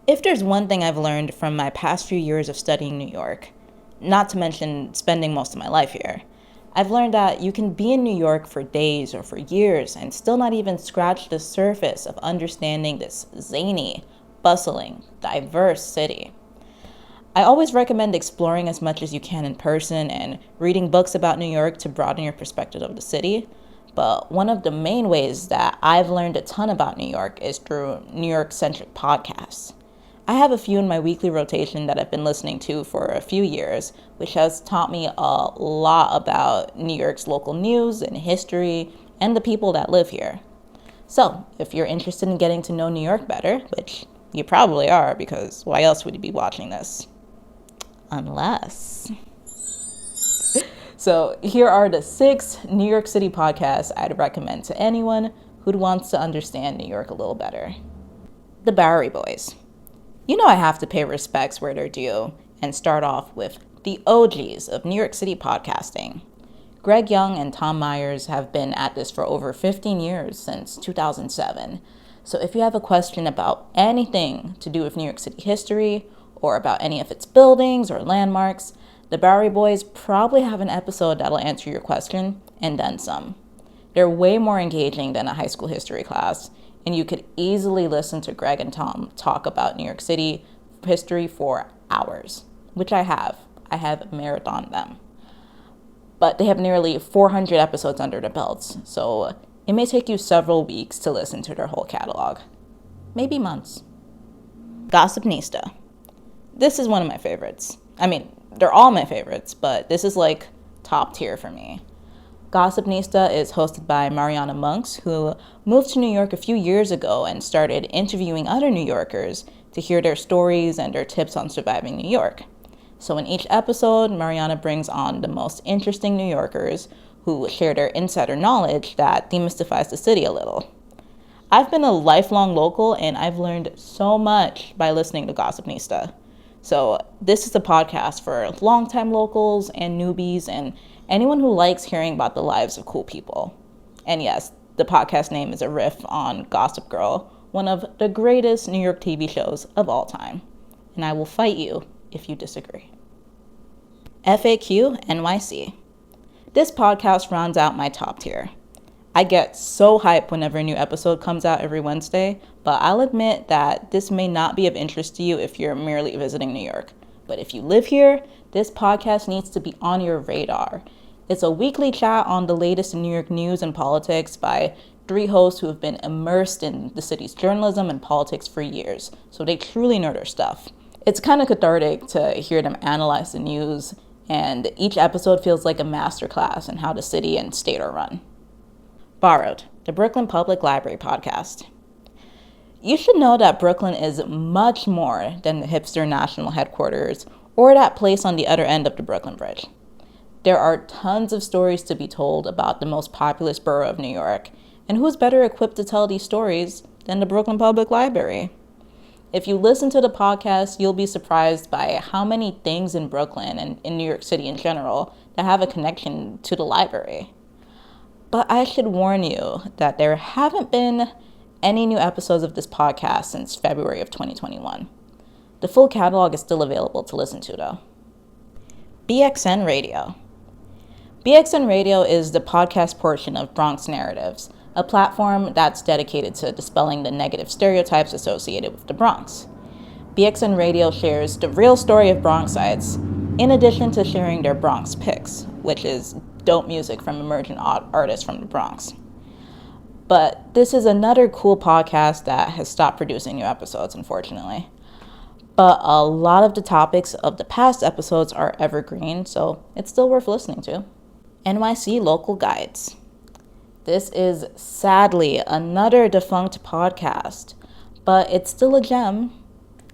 If there's one thing I've learned from my past few years of studying New York, not to mention spending most of my life here, I've learned that you can be in New York for days or for years and still not even scratch the surface of understanding this zany, bustling, diverse city. I always recommend exploring as much as you can in person and reading books about New York to broaden your perspective of the city. But one of the main ways that I've learned a ton about New York is through New York-centric podcasts. I have a few in my weekly rotation that I've been listening to for a few years, which has taught me a lot about New York's local news and history and the people that live here. So, if you're interested in getting to know New York better, which you probably are because why else would you be watching this? Unless. So, here are the 6 New York City podcasts I'd recommend to anyone who wants to understand New York a little better. The Brady Boys. You know I have to pay respects where they're due and start off with the OGs of New York City podcasting. Greg Young and Tom Myers have been at this for over 15 years since 2007. So if you have a question about anything to do with New York City history or about any of its buildings or landmarks, the Brady Boys probably have an episode that'll answer your question and then some. They're way more engaging than a high school history class, and you could easily listen to Greg and Tom talk about New York City history for hours, which I have. I have marathoned them. But they have nearly 400 episodes under their belts, so it may take you several weeks to listen to their whole catalog. Maybe months. Gossip Nista. This is one of my favorites. I mean, they're all my favorites, but this is like top tier for me. Gossip Nista is hosted by Mariana Monks, who moved to New York a few years ago and started interviewing other New Yorkers to hear their stories and their tips on surviving New York. So in each episode, Mariana brings on the most interesting New Yorkers who share their insider knowledge that demystifies the city a little. I've been a lifelong local and I've learned so much by listening to Gossip Nista. So this is a podcast for longtime locals and newbies and anyone who likes hearing about the lives of cool people. And yes, the podcast name is a riff on Gossip Girl, one of the greatest New York TV shows of all time. And I will fight you if you disagree. FAQ NYC. This podcast rounds out my top tier. I get so hyped whenever a new episode comes out every Wednesday, but I'll admit that this may not be of interest to you if you're merely visiting New York. But if you live here, this podcast needs to be on your radar. It's a weekly chat on the latest in New York news and politics by 3 hosts who have been immersed in the city's journalism and politics for years, so they truly know their stuff. It's kind of cathartic to hear them analyze the news, and each episode feels like a masterclass in how the city and state are run. Borrowed, the Brooklyn Public Library podcast. You should know that Brooklyn is much more than the hipster national headquarters or that place on the other end of the Brooklyn Bridge. There are tons of stories to be told about the most populous borough of New York, and who's better equipped to tell these stories than the Brooklyn Public Library? If you listen to the podcast, you'll be surprised by how many things in Brooklyn and in New York City in general that have a connection to the library. But I should warn you that there haven't been any new episodes of this podcast since February of 2021. The full catalog is still available to listen to, though. BXN Radio. BXN Radio is the podcast portion of Bronx Narratives, a platform that's dedicated to dispelling the negative stereotypes associated with the Bronx. BXN Radio shares the real story of Bronxites, in addition to sharing their Bronx picks, which is dope music from emerging artists from the Bronx. But this is another cool podcast that has stopped producing new episodes, unfortunately. But a lot of the topics of the past episodes are evergreen, so it's still worth listening to. NYC Local Guides. This is sadly another defunct podcast, but it's still a gem.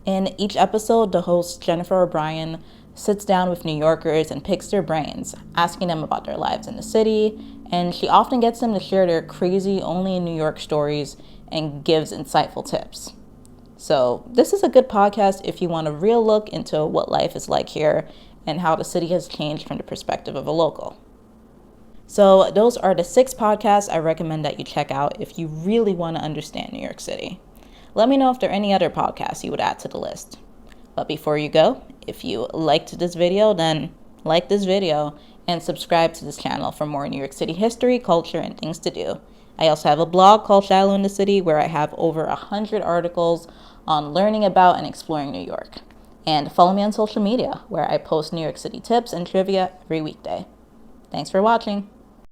In each episode, the host, Jennifer O'Brien, sits down with New Yorkers and picks their brains, asking them about their lives in the city, and she often gets them to share their crazy only in New York stories and gives insightful tips. So this is a good podcast if you want a real look into what life is like here and how the city has changed from the perspective of a local. So those are the 6 podcasts I recommend that you check out if you really want to understand New York City. Let me know if there are any other podcasts you would add to the list. But before you go, if you liked this video, then like this video and subscribe to this channel for more New York City history, culture, and things to do. I also have a blog called Shallow in the City where I have over 100 articles on learning about and exploring New York. And follow me on social media where I post New York City tips and trivia every weekday. Thanks for watching.